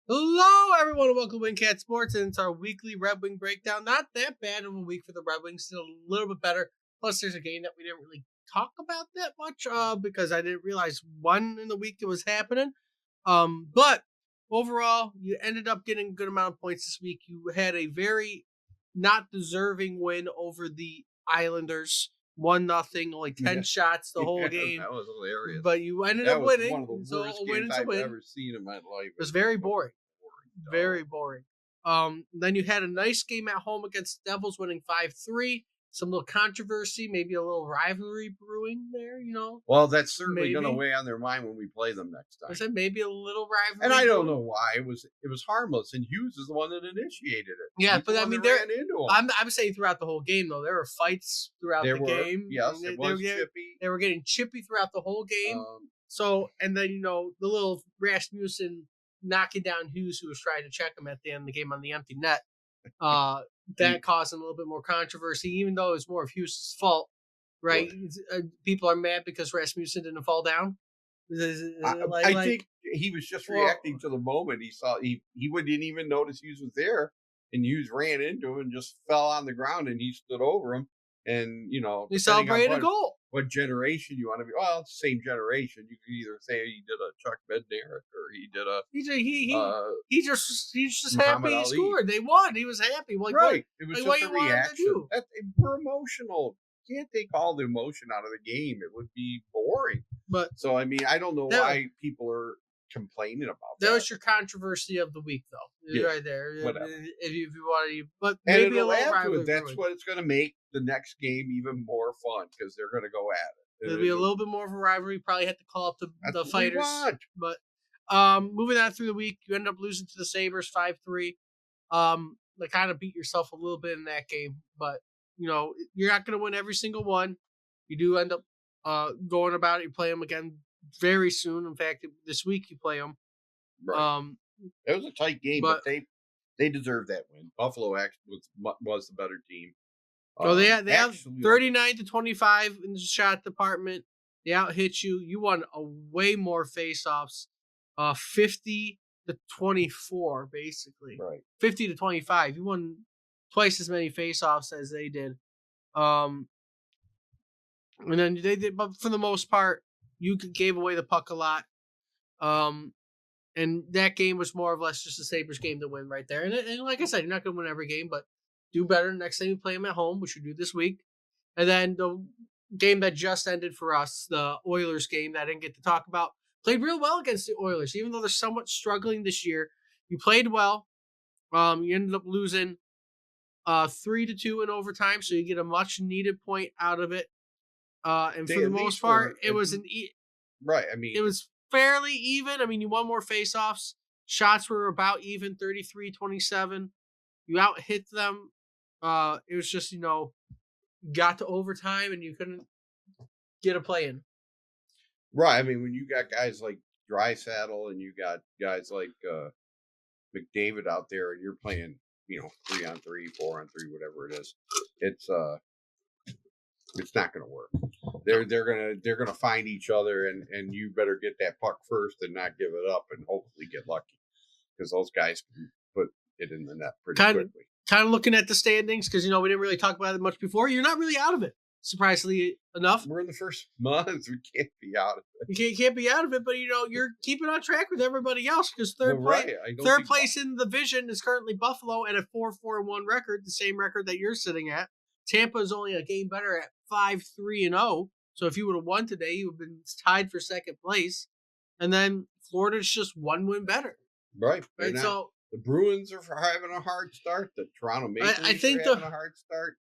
Hello, everyone, and welcome to Wingcat Sports, and it's our weekly Red Wing breakdown. Not that bad of a week for the Red Wings, still a little bit better. Plus, there's a game that we didn't really talk about that much because I didn't realize when in the week it was happening. But overall, you ended up getting a good amount of points this week. You had a very not deserving win over the Islanders, 1-0, only 10 shots the whole game. That was hilarious. But you ended That up was winning. one of the So worst a win games is a I've win. ever seen in my life. It was very boring. Very boring. Then you had a nice game at home against the Devils, winning 5-3. Some little controversy, maybe a little rivalry brewing there, Well, that's certainly going to Maybe. weigh on their mind when we play them next I time. said maybe a little rivalry. And I don't know brewing. why it was harmless, and Hughes is the one that initiated it. Yeah, He's but the I one mean, that ran into him. I'm saying throughout the whole game though, there were fights throughout There the were, game. yes, it was chippy. They were getting chippy throughout the whole game. And then the little Rasmussen knocking down Hughes, who was trying to check him at the end of the game on the empty net. That caused a little bit more controversy, even though it was more of Hughes' fault, right? People are mad because Rasmussen didn't fall down. I think he was just reacting to the moment. He saw he didn't even notice Hughes was there, and Hughes ran into him and just fell on the ground, and he stood over him, and he celebrated a goal. What generation you want to be? Well, it's the same generation. You could either say he did a Chuck Bednarik or he did a he's just Muhammad happy he Ali. scored. They won. He was happy. Like, right. It was like, just what a you wanted to do? reaction. We're emotional. You can't take all the emotion out of the game. It would be boring. But so I mean, I don't know why people are complaining about that. That was your controversy of the week, though. Yeah, right there. Whatever. If you want to, but and maybe a little add to rivalry. it. That's what it's going to make the next game even more fun because they're going to go at it. It'll be a little bit more of a rivalry. Probably have to call up the fighters. But moving on through the week, you end up losing to the Sabers 5-3. They kind of beat yourself a little bit in that game, but you're not going to win every single one. You do end up going about it. You play them again very soon. In fact, this week you play them. Right. It was a tight game, but they deserved that win. Buffalo actually was the better team. They have 39-25 in the shot department. They out hit you. You won a way more faceoffs, 50-24 basically. Right. 50-25. You won twice as many faceoffs as they did. And then they did, but for the most part, you gave away the puck a lot. And that game was more or less just a Sabres game to win right there. And like I said, you're not going to win every game, but do better next time you play them at home, which you do this week. And then the game that just ended for us, the Oilers game that I didn't get to talk about, played real well against the Oilers. Even though they're somewhat struggling this year, you played well. You ended up losing 3-2 in overtime, so you get a much needed point out of it. And for the most part, it was right. I mean, it was fairly even. I mean, you won more faceoffs. Shots were about even, 33-27. You out hit them. It was just, got to overtime and you couldn't get a play in. Right. I mean, when you got guys like Draisaitl and you got guys like McDavid out there and you're playing, 3-on-3, 4-on-3, whatever it is, it's not going to work. They're gonna find each other, and you better get that puck first and not give it up, and hopefully get lucky because those guys can put it in the net pretty quickly. Kind of looking at the standings because we didn't really talk about it much before. You're not really out of it, surprisingly enough. We're in the first month. We can't be out of it. You can't be out of it, but you're keeping on track with everybody else because third place in the division is currently Buffalo at a 4-4-1 record, the same record that you're sitting at. Tampa is only a game better at 5-3-0. So if you would have won today, you would have been tied for second place. And then Florida's just one win better. Right. So the Bruins are having a hard start. The Toronto Maple Leafs are having a hard start.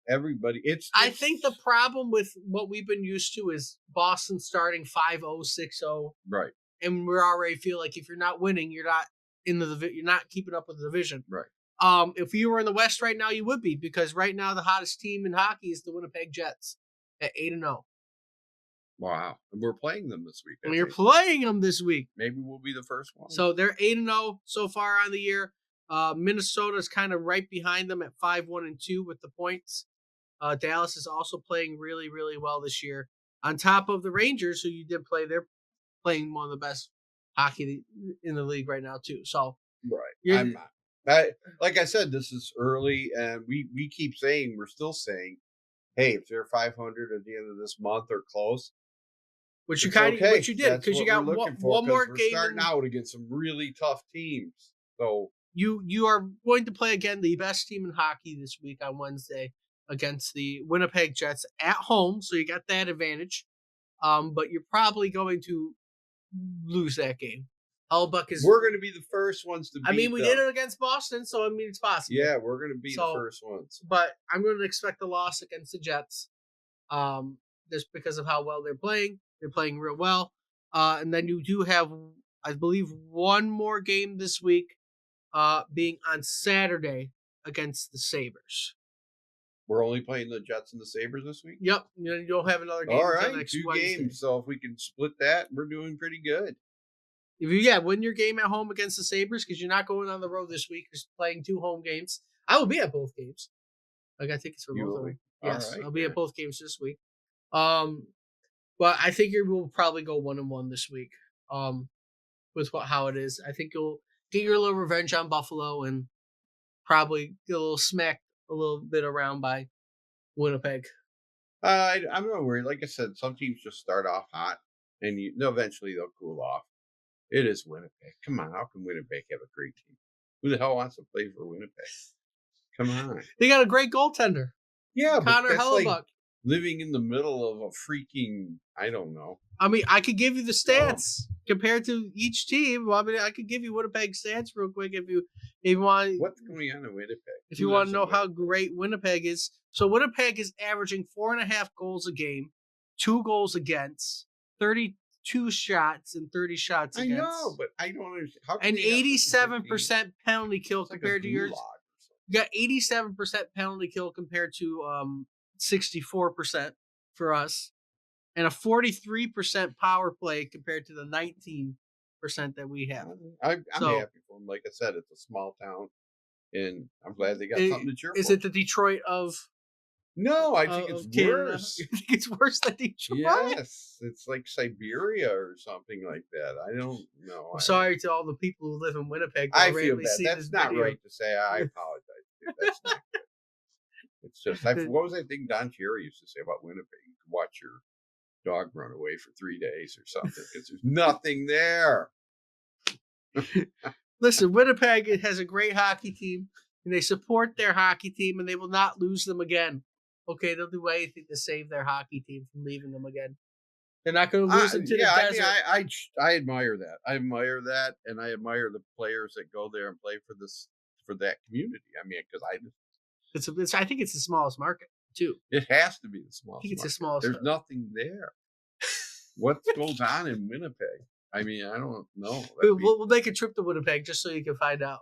Everybody. I think the problem with what we've been used to is Boston starting 5-0, 6-0. Right. And we already feel like if you're not winning, you're not you're not keeping up with the division. Right. If you were in the West right now, you would be, because right now the hottest team in hockey is the Winnipeg Jets at 8-0. Wow. And we're playing them this week. You're playing them this week. Maybe we'll be the first one. So they're 8-0 so far on the year. Minnesota's kind of right behind them at 5-1-2 with the points. Dallas is also playing really, really well this year. On top of the Rangers, who you did play, they're playing one of the best hockey in the league right now too. So Right. I'm not. Like I said, this is early, and we keep saying, we're still saying, hey, if they're 500 at the end of this month or close, which you it's kind of okay. what you did That's because you what we're got looking for, one more because we're game. starting out against some really tough teams. So you are going to play again the best team in hockey this week on Wednesday against the Winnipeg Jets at home. So you got that advantage. But you're probably going to lose that game. Hellbuck is. we're going to be the first ones to beat I mean, we them. did it against Boston, so I mean it's possible. Yeah, we're going to be the first ones. But I'm going to expect a loss against the Jets, just because of how well they're playing. They're playing real well. And then you do have, I believe, one more game this week, being on Saturday against the Sabers. We're only playing the Jets and the Sabers this week? Yep. You don't have another game all until right, next 2 Wednesday. games. So if we can split that, we're doing pretty good. If you win your game at home against the Sabres, because you're not going on the road this week, you're playing 2 home games. I will be at both games. Like I think it's for both of them. Yes, right, I'll be at both games this week. But I think you will probably go 1-1 this week. With how it is, I think you'll get your little revenge on Buffalo and probably get a little smacked a little bit around by Winnipeg. I'm not worried. Like I said, some teams just start off hot, and eventually they'll cool off. It is Winnipeg. Come on, how can Winnipeg have a great team? Who the hell wants to play for Winnipeg? Come on. They got a great goaltender. Yeah, Connor but that's Hellebuyck. Like living in the middle of a freaking, I don't know. I mean, I could give you the stats compared to each team. Well, I mean, I could give you Winnipeg stats real quick if you want. What's going on in Winnipeg? If you want to know how great Winnipeg is. So Winnipeg is averaging 4.5 goals a game, 2 goals against, 32 shots and 30 shots against. I know, but I don't understand. How and 87% penalty kill compared to yours. You got 87% penalty kill compared to 64% for us. And a 43% power play compared to the 19% that we have. I'm happy for them. Like I said, it's a small town, and I'm glad they got something to cheer for. Is it the Detroit of? No, I think it's worse. You think it's worse than Detroit? Yes, it's like Siberia or something like that. I don't know. I'm sorry to all the people who live in Winnipeg. I feel bad. That's not right to say. I apologize. That's not good. It's just, what was that thing Don Cherry used to say about Winnipeg? You could watch your dog run away for 3 days or something because there's nothing there. Listen, Winnipeg has a great hockey team, and they support their hockey team, and they will not lose them again. Okay, they'll do anything to save their hockey team from leaving them again. They're not going to lose them to the desert. I mean, I admire that. I admire that, and I admire the players that go there and play for that community. I mean, because I think it's the smallest market too. It has to be the smallest. I think it's market. the smallest. There's nothing there. What goes on in Winnipeg? I mean, I don't know. We'll make a trip to Winnipeg just so you can find out.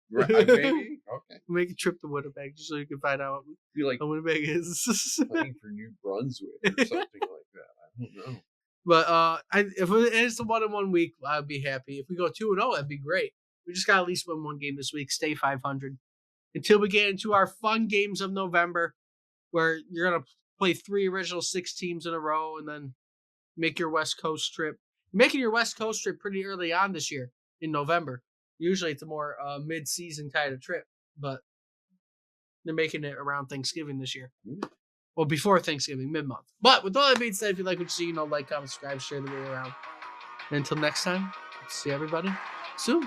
Right, maybe? Okay. Make a trip to Winnipeg just so you can find out what Winnipeg is. Playing for New Brunswick or something like that. I don't know. But if it's a 1-1 week, I'd be happy. If we go 2-0, that'd be great. We just got to at least win one game this week, stay 500. Until we get into our fun games of November, where you're going to play 3 original 6 teams in a row and then make your West Coast trip. Making your West Coast trip pretty early on this year in November. Usually it's a more mid-season kind of trip, but they're making it around Thanksgiving this year. Well, before Thanksgiving, mid-month. But with all that being said, if you like what you see, like, comment, subscribe, share the video around. And until next time, see everybody soon.